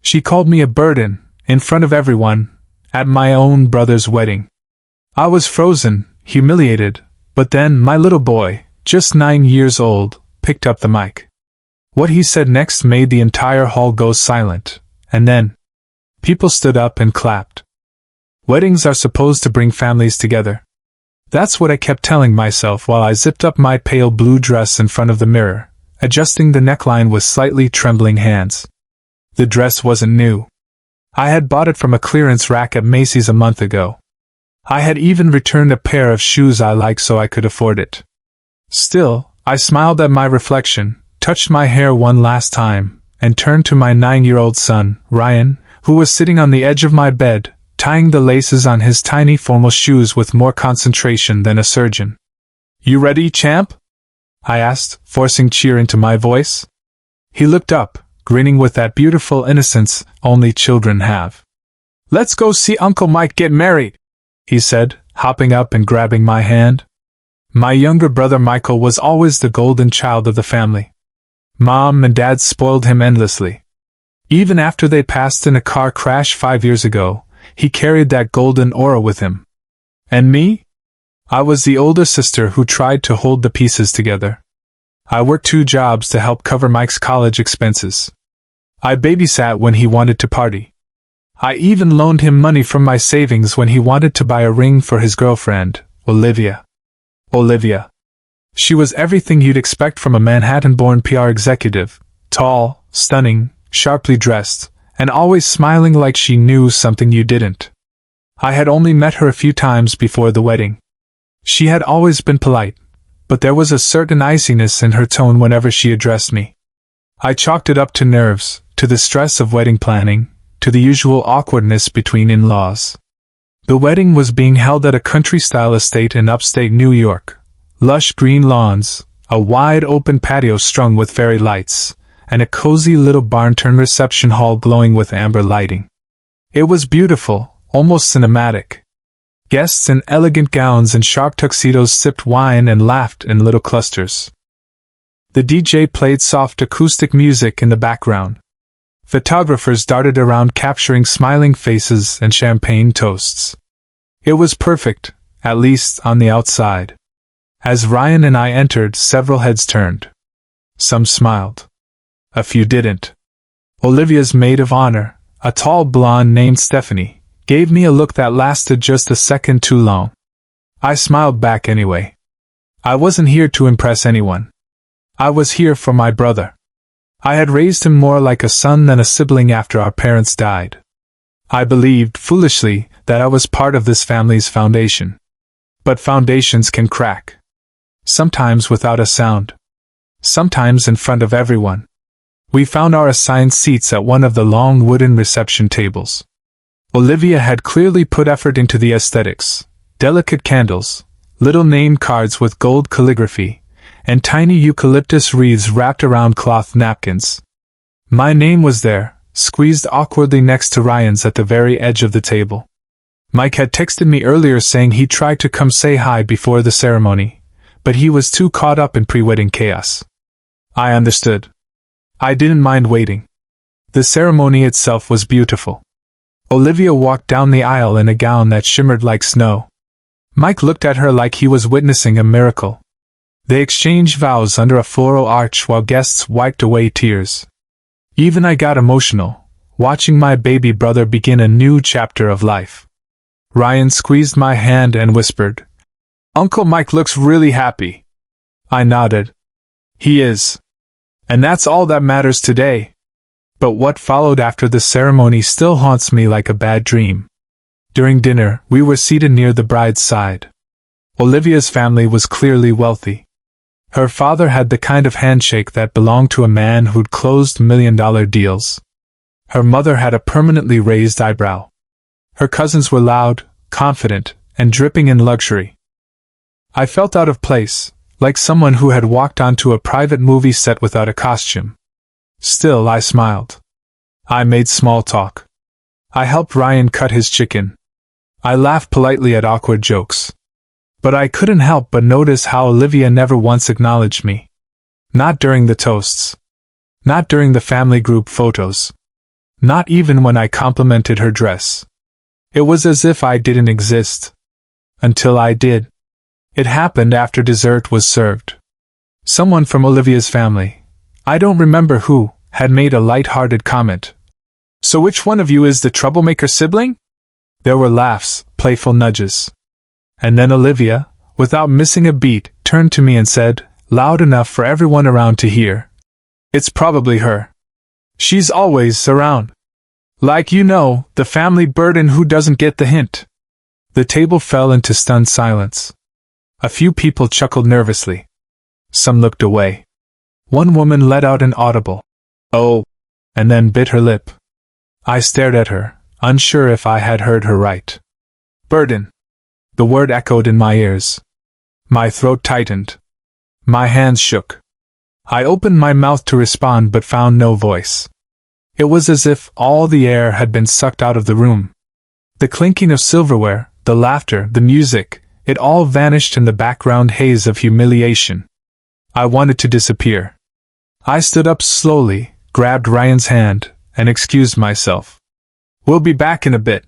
She called me a burden, in front of everyone, at my own brother's wedding. I was frozen, humiliated, but then my little boy, just 9 years old, picked up the mic. What he said next made the entire hall go silent, and then people stood up and clapped. Weddings are supposed to bring families together. That's what I kept telling myself while I zipped up my pale blue dress in front of the mirror, adjusting the neckline with slightly trembling hands. The dress wasn't new. I had bought it from a clearance rack at Macy's a month ago. I had even returned a pair of shoes I liked so I could afford it. Still, I smiled at my reflection, touched my hair one last time, and turned to my 9-year-old son, Ryan, who was sitting on the edge of my bed, tying the laces on his tiny formal shoes with more concentration than a surgeon. "You ready, champ?" I asked, forcing cheer into my voice. He looked up, grinning with that beautiful innocence only children have. "Let's go see Uncle Mike get married," he said, hopping up and grabbing my hand. My younger brother Michael was always the golden child of the family. Mom and Dad spoiled him endlessly. Even after they passed in a car crash 5 years ago, he carried that golden aura with him. And me? I was the older sister who tried to hold the pieces together. I worked 2 jobs to help cover Mike's college expenses. I babysat when he wanted to party. I even loaned him money from my savings when he wanted to buy a ring for his girlfriend, Olivia. She was everything you'd expect from a Manhattan-born PR executive, tall, stunning, sharply dressed, and always smiling like she knew something you didn't. I had only met her a few times before the wedding. She had always been polite, but there was a certain iciness in her tone whenever she addressed me. I chalked it up to nerves, to the stress of wedding planning, to the usual awkwardness between in-laws. The wedding was being held at a country-style estate in upstate New York. Lush green lawns, a wide-open patio strung with fairy lights, and a cozy little barn-turned reception hall glowing with amber lighting. It was beautiful, almost cinematic. Guests in elegant gowns and sharp tuxedos sipped wine and laughed in little clusters. The DJ played soft acoustic music in the background. Photographers darted around capturing smiling faces and champagne toasts. It was perfect, at least on the outside. As Ryan and I entered, several heads turned. Some smiled. A few didn't. Olivia's maid of honor, a tall blonde named Stephanie, gave me a look that lasted just a second too long. I smiled back anyway. I wasn't here to impress anyone. I was here for my brother. I had raised him more like a son than a sibling after our parents died. I believed, foolishly, that I was part of this family's foundation. But foundations can crack. Sometimes without a sound. Sometimes in front of everyone. We found our assigned seats at one of the long wooden reception tables. Olivia had clearly put effort into the aesthetics. Delicate candles, little name cards with gold calligraphy, and tiny eucalyptus wreaths wrapped around cloth napkins. My name was there, squeezed awkwardly next to Ryan's at the very edge of the table. Mike had texted me earlier saying he tried to come say hi before the ceremony, but he was too caught up in pre-wedding chaos. I understood. I didn't mind waiting. The ceremony itself was beautiful. Olivia walked down the aisle in a gown that shimmered like snow. Mike looked at her like he was witnessing a miracle. They exchanged vows under a floral arch while guests wiped away tears. Even I got emotional, watching my baby brother begin a new chapter of life. Ryan squeezed my hand and whispered, "Uncle Mike looks really happy." I nodded. He is. And that's all that matters today. But what followed after the ceremony still haunts me like a bad dream. During dinner, we were seated near the bride's side. Olivia's family was clearly wealthy. Her father had the kind of handshake that belonged to a man who'd closed million-dollar deals. Her mother had a permanently raised eyebrow. Her cousins were loud, confident, and dripping in luxury. I felt out of place, like someone who had walked onto a private movie set without a costume. Still, I smiled. I made small talk. I helped Ryan cut his chicken. I laughed politely at awkward jokes. But I couldn't help but notice how Olivia never once acknowledged me. Not during the toasts. Not during the family group photos. Not even when I complimented her dress. It was as if I didn't exist. Until I did. It happened after dessert was served. Someone from Olivia's family, I don't remember who, had made a light-hearted comment. "So which one of you is the troublemaker sibling?" There were laughs, playful nudges. And then Olivia, without missing a beat, turned to me and said, loud enough for everyone around to hear, "It's probably her. She's always around. Like the family burden who doesn't get the hint." The table fell into stunned silence. A few people chuckled nervously. Some looked away. One woman let out an audible, "Oh," and then bit her lip. I stared at her, unsure if I had heard her right. Burden. The word echoed in my ears. My throat tightened. My hands shook. I opened my mouth to respond but found no voice. It was as if all the air had been sucked out of the room. The clinking of silverware, the laughter, the music, it all vanished in the background haze of humiliation. I wanted to disappear. I stood up slowly, grabbed Ryan's hand, and excused myself. "We'll be back in a bit,"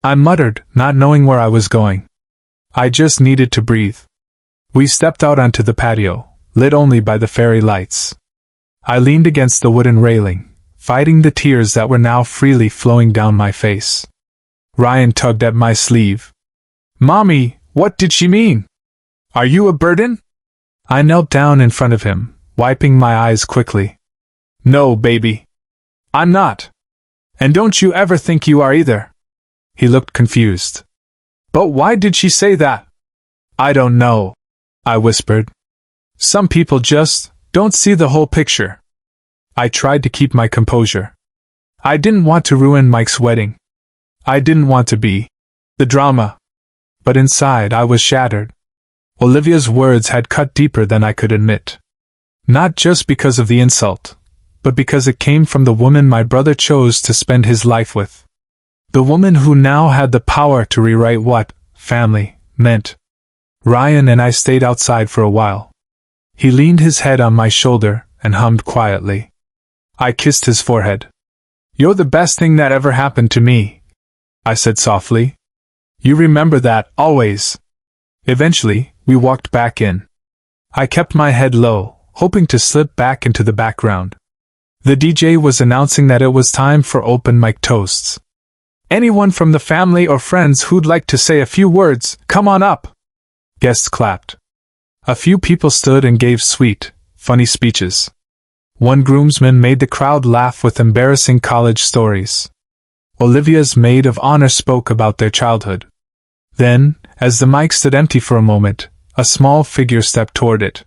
I muttered, not knowing where I was going. I just needed to breathe. We stepped out onto the patio, lit only by the fairy lights. I leaned against the wooden railing, fighting the tears that were now freely flowing down my face. Ryan tugged at my sleeve. "Mommy, what did she mean? Are you a burden?" I knelt down in front of him, wiping my eyes quickly. "No, baby. I'm not. And don't you ever think you are either." He looked confused. "But why did she say that?" "I don't know," I whispered. "Some people just don't see the whole picture." I tried to keep my composure. I didn't want to ruin Mike's wedding. I didn't want to be the drama. But inside I was shattered. Olivia's words had cut deeper than I could admit. Not just because of the insult, but because it came from the woman my brother chose to spend his life with. The woman who now had the power to rewrite what family meant. Ryan and I stayed outside for a while. He leaned his head on my shoulder and hummed quietly. I kissed his forehead. "You're the best thing that ever happened to me," I said softly. "You remember that, always." Eventually, we walked back in. I kept my head low, hoping to slip back into the background. The DJ was announcing that it was time for open mic toasts. "Anyone from the family or friends who'd like to say a few words, come on up." Guests clapped. A few people stood and gave sweet, funny speeches. One groomsman made the crowd laugh with embarrassing college stories. Olivia's maid of honor spoke about their childhood. Then, as the mic stood empty for a moment, a small figure stepped toward it.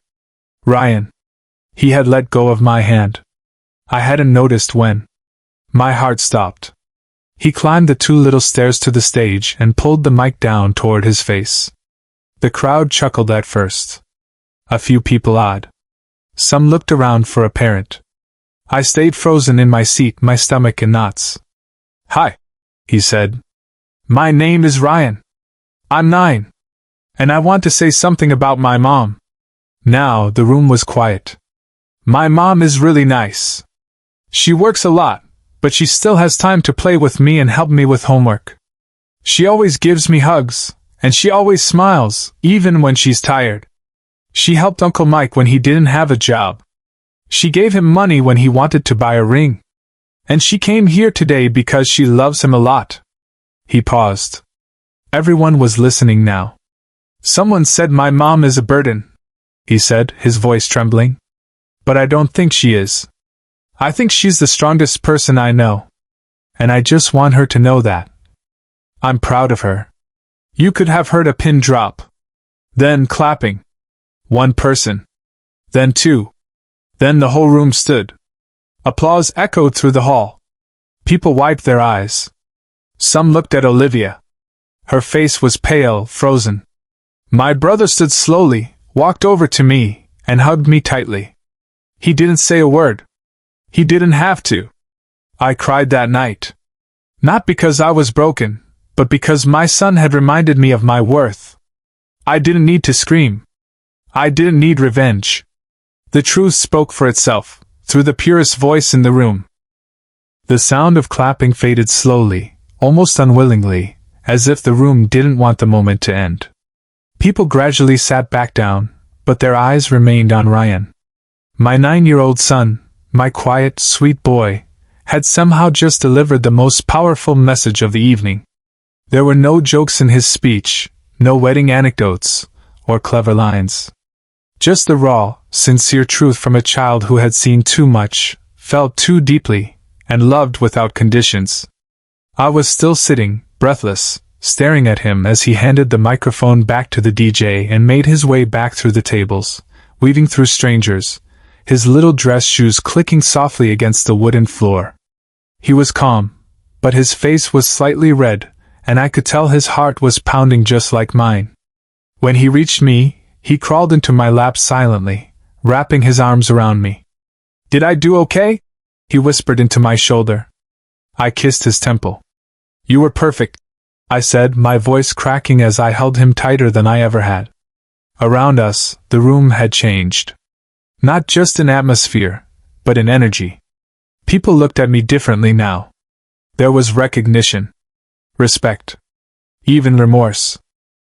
Ryan. He had let go of my hand. I hadn't noticed when. My heart stopped. He climbed the 2 little stairs to the stage and pulled the mic down toward his face. The crowd chuckled at first. A few people awed. Some looked around for a parent. I stayed frozen in my seat, my stomach in knots. "Hi," he said. "My name is Ryan. I'm 9. And I want to say something about my mom." Now the room was quiet. "My mom is really nice. She works a lot, but she still has time to play with me and help me with homework. She always gives me hugs, and she always smiles, even when she's tired. She helped Uncle Mike when he didn't have a job. She gave him money when he wanted to buy a ring. And she came here today because she loves him a lot." He paused. Everyone was listening now. "Someone said my mom is a burden," he said, his voice trembling. "But I don't think she is. I think she's the strongest person I know. And I just want her to know that. I'm proud of her." You could have heard a pin drop. Then clapping. One person. Then 2. Then the whole room stood. Applause echoed through the hall. People wiped their eyes. Some looked at Olivia. Her face was pale, frozen. My brother stood slowly, walked over to me, and hugged me tightly. He didn't say a word. He didn't have to. I cried that night. Not because I was broken, but because my son had reminded me of my worth. I didn't need to scream. I didn't need revenge. The truth spoke for itself, through the purest voice in the room. The sound of clapping faded slowly, almost unwillingly, as if the room didn't want the moment to end. People gradually sat back down, but their eyes remained on Ryan. My 9-year-old son, my quiet, sweet boy, had somehow just delivered the most powerful message of the evening. There were no jokes in his speech, no wedding anecdotes, or clever lines. Just the raw, sincere truth from a child who had seen too much, felt too deeply, and loved without conditions. I was still sitting, breathless, staring at him as he handed the microphone back to the DJ and made his way back through the tables, weaving through strangers, his little dress shoes clicking softly against the wooden floor. He was calm, but his face was slightly red, and I could tell his heart was pounding just like mine. When he reached me, he crawled into my lap silently, wrapping his arms around me. "Did I do okay?" he whispered into my shoulder. I kissed his temple. "You were perfect," I said, my voice cracking as I held him tighter than I ever had. Around us, the room had changed. Not just in atmosphere, but in energy. People looked at me differently now. There was recognition, respect, even remorse.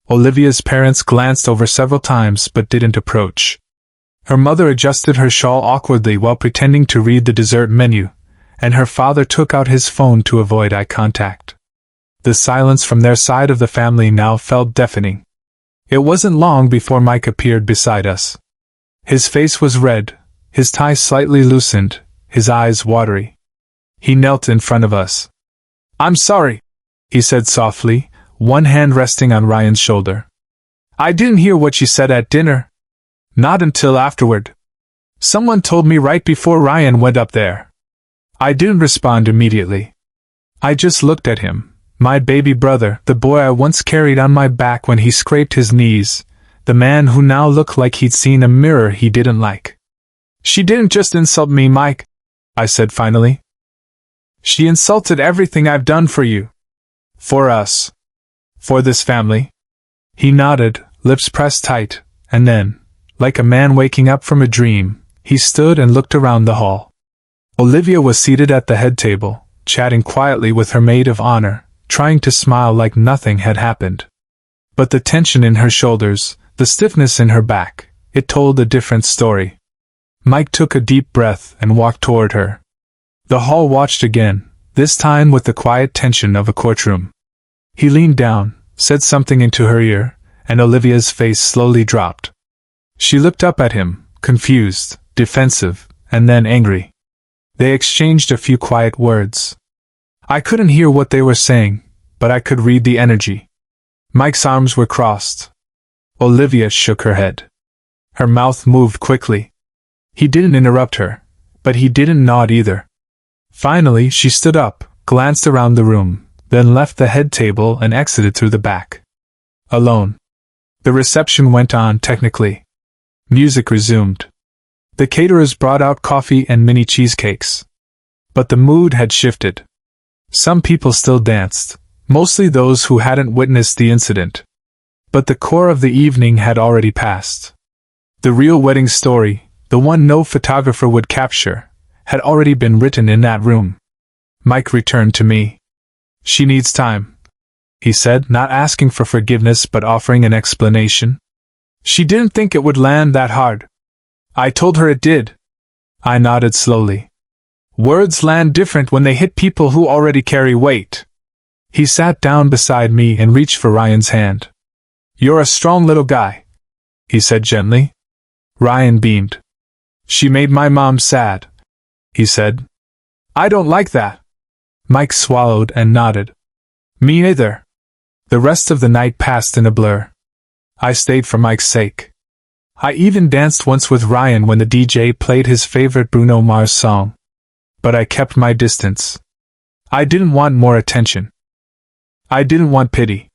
Olivia's parents glanced over several times but didn't approach. Her mother adjusted her shawl awkwardly while pretending to read the dessert menu, and her father took out his phone to avoid eye contact. The silence from their side of the family now felt deafening. It wasn't long before Mike appeared beside us. His face was red, his tie slightly loosened, his eyes watery. He knelt in front of us. "I'm sorry," he said softly, one hand resting on Ryan's shoulder. "I didn't hear what you said at dinner. Not until afterward. Someone told me right before Ryan went up there." I didn't respond immediately. I just looked at him, my baby brother, the boy I once carried on my back when he scraped his knees, the man who now looked like he'd seen a mirror he didn't like. "She didn't just insult me, Mike," I said finally. "She insulted everything I've done for you. For us. For this family." He nodded, lips pressed tight, and then, like a man waking up from a dream, he stood and looked around the hall. Olivia was seated at the head table, chatting quietly with her maid of honor, trying to smile like nothing had happened. But the tension in her shoulders, the stiffness in her back, it told a different story. Mike took a deep breath and walked toward her. The hall watched again, this time with the quiet tension of a courtroom. He leaned down, said something into her ear, and Olivia's face slowly dropped. She looked up at him, confused, defensive, and then angry. They exchanged a few quiet words. I couldn't hear what they were saying, but I could read the energy. Mike's arms were crossed. Olivia shook her head. Her mouth moved quickly. He didn't interrupt her, but he didn't nod either. Finally, she stood up, glanced around the room, then left the head table and exited through the back. Alone. The reception went on technically. Music resumed. The caterers brought out coffee and mini cheesecakes. But the mood had shifted. Some people still danced, mostly those who hadn't witnessed the incident. But the core of the evening had already passed. The real wedding story, the one no photographer would capture, had already been written in that room. Mike returned to me. "She needs time," he said, not asking for forgiveness but offering an explanation. "She didn't think it would land that hard. I told her it did." I nodded slowly. "Words land different when they hit people who already carry weight." He sat down beside me and reached for Ryan's hand. "You're a strong little guy," he said gently. Ryan beamed. "She made my mom sad," he said. "I don't like that." Mike swallowed and nodded. "Me either." The rest of the night passed in a blur. I stayed for Mike's sake. I even danced once with Ryan when the DJ played his favorite Bruno Mars song. But I kept my distance. I didn't want more attention. I didn't want pity.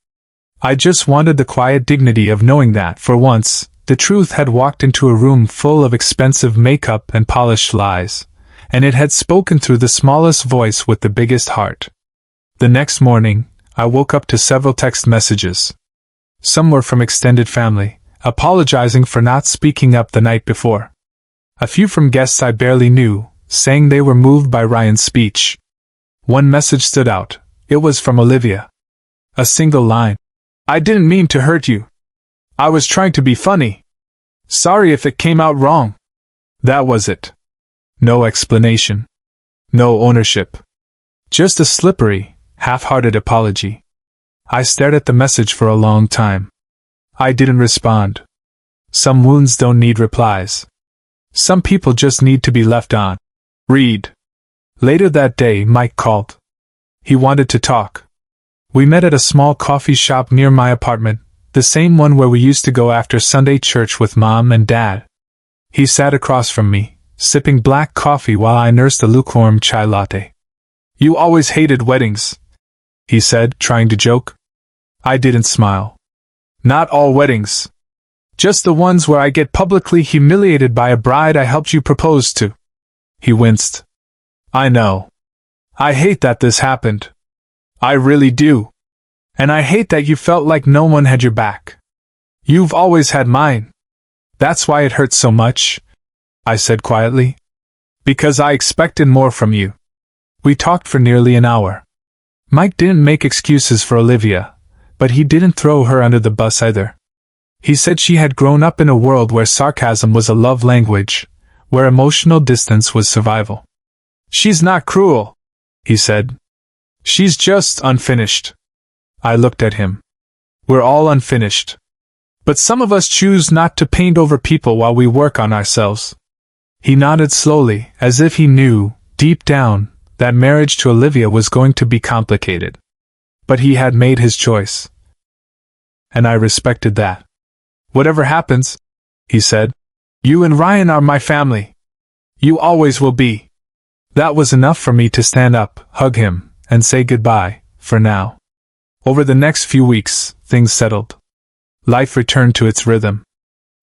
I just wanted the quiet dignity of knowing that, for once, the truth had walked into a room full of expensive makeup and polished lies, and it had spoken through the smallest voice with the biggest heart. The next morning, I woke up to several text messages. Some were from extended family, apologizing for not speaking up the night before. A few from guests I barely knew, saying they were moved by Ryan's speech. One message stood out. It was from Olivia. A single line. "I didn't mean to hurt you. I was trying to be funny. Sorry if it came out wrong." That was it. No explanation. No ownership. Just a slippery, half-hearted apology. I stared at the message for a long time. I didn't respond. Some wounds don't need replies. Some people just need to be left on read. Later that day, Mike called. He wanted to talk. We met at a small coffee shop near my apartment, the same one where we used to go after Sunday church with Mom and Dad. He sat across from me, sipping black coffee while I nursed a lukewarm chai latte. "You always hated weddings," he said, trying to joke. I didn't smile. "Not all weddings. Just the ones where I get publicly humiliated by a bride I helped you propose to." He winced. "I know. I hate that this happened. I really do. And I hate that you felt like no one had your back. You've always had mine. That's why it hurts so much," I said quietly. "Because I expected more from you." We talked for nearly an hour. Mike didn't make excuses for Olivia, but he didn't throw her under the bus either. He said she had grown up in a world where sarcasm was a love language, where emotional distance was survival. "She's not cruel," he said. "She's just unfinished." I looked at him. "We're all unfinished. But some of us choose not to paint over people while we work on ourselves." He nodded slowly, as if he knew, deep down, that marriage to Olivia was going to be complicated. But he had made his choice. And I respected that. "Whatever happens," he said, "you and Ryan are my family. You always will be." That was enough for me to stand up, hug him, and say goodbye, for now. Over the next few weeks, things settled. Life returned to its rhythm.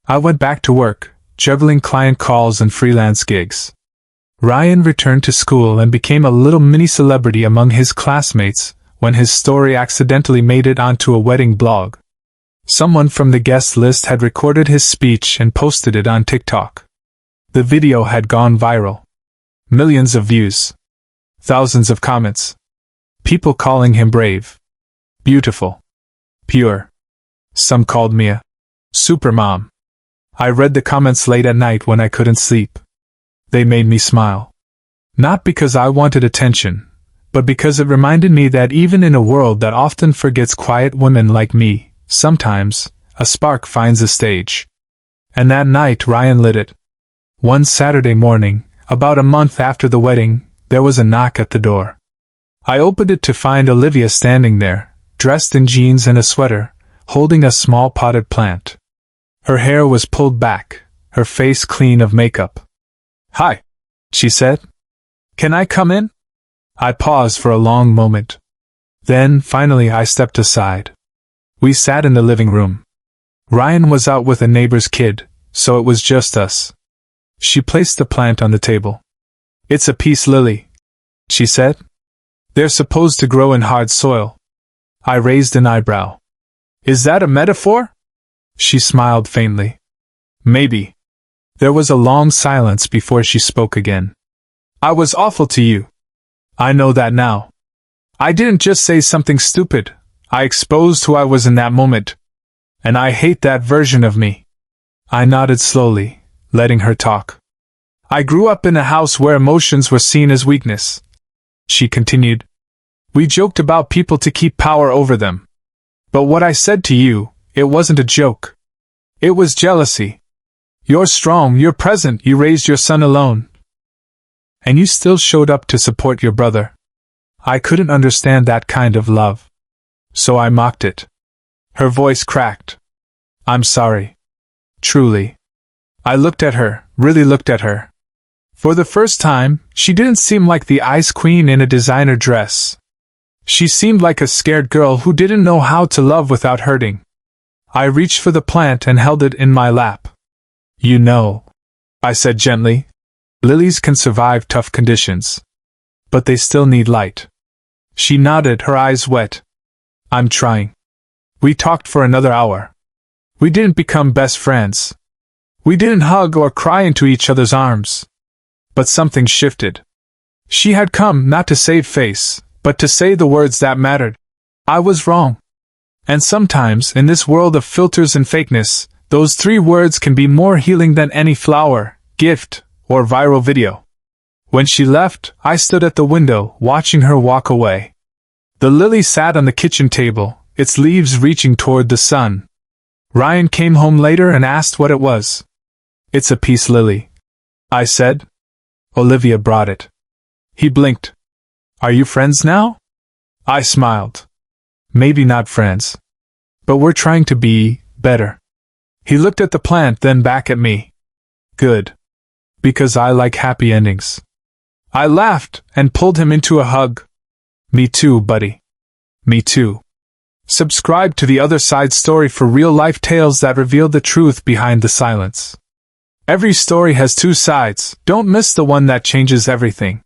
I went back to work, juggling client calls and freelance gigs. Ryan returned to school and became a little mini-celebrity among his classmates when his story accidentally made it onto a wedding blog. Someone from the guest list had recorded his speech and posted it on TikTok. The video had gone viral. Millions of views. Thousands of comments. People calling him brave, beautiful, pure. Some called me a supermom. I read the comments late at night when I couldn't sleep. They made me smile. Not because I wanted attention, but because it reminded me that even in a world that often forgets quiet women like me, sometimes, a spark finds a stage. And that night Ryan lit it. One Saturday morning, about a month after the wedding, there was a knock at the door. I opened it to find Olivia standing there, dressed in jeans and a sweater, holding a small potted plant. Her hair was pulled back, her face clean of makeup. "Hi," she said. "Can I come in?" I paused for a long moment. Then, finally, I stepped aside. We sat in the living room. Ryan was out with a neighbor's kid, so it was just us. She placed the plant on the table. "It's a peace lily," she said. "They're supposed to grow in hard soil." I raised an eyebrow. "Is that a metaphor?" She smiled faintly. "Maybe." There was a long silence before she spoke again. "I was awful to you. I know that now. I didn't just say something stupid. I exposed who I was in that moment. And I hate that version of me." I nodded slowly, letting her talk. "I grew up in a house where emotions were seen as weakness," she continued. "We joked about people to keep power over them. But what I said to you, it wasn't a joke. It was jealousy. You're strong, you're present, you raised your son alone. And you still showed up to support your brother. I couldn't understand that kind of love. So I mocked it." Her voice cracked. "I'm sorry. Truly." I looked at her, really looked at her. For the first time, she didn't seem like the ice queen in a designer dress. She seemed like a scared girl who didn't know how to love without hurting. I reached for the plant and held it in my lap. "You know," I said gently, "lilies can survive tough conditions. But they still need light." She nodded, her eyes wet. "I'm trying." We talked for another hour. We didn't become best friends. We didn't hug or cry into each other's arms. But something shifted. She had come not to save face, but to say the words that mattered. I was wrong. And sometimes, in this world of filters and fakeness, those 3 words can be more healing than any flower, gift, or viral video. When she left, I stood at the window, watching her walk away. The lily sat on the kitchen table, its leaves reaching toward the sun. Ryan came home later and asked what it was. "It's a peace lily," I said. "Olivia brought it." He blinked. "Are you friends now?" I smiled. "Maybe not friends. But we're trying to be better." He looked at the plant, then back at me. "Good. Because I like happy endings." I laughed and pulled him into a hug. "Me too, buddy. Me too." Subscribe to The Other Side Story for real-life tales that reveal the truth behind the silence. Every story has 2 sides. Don't miss the one that changes everything.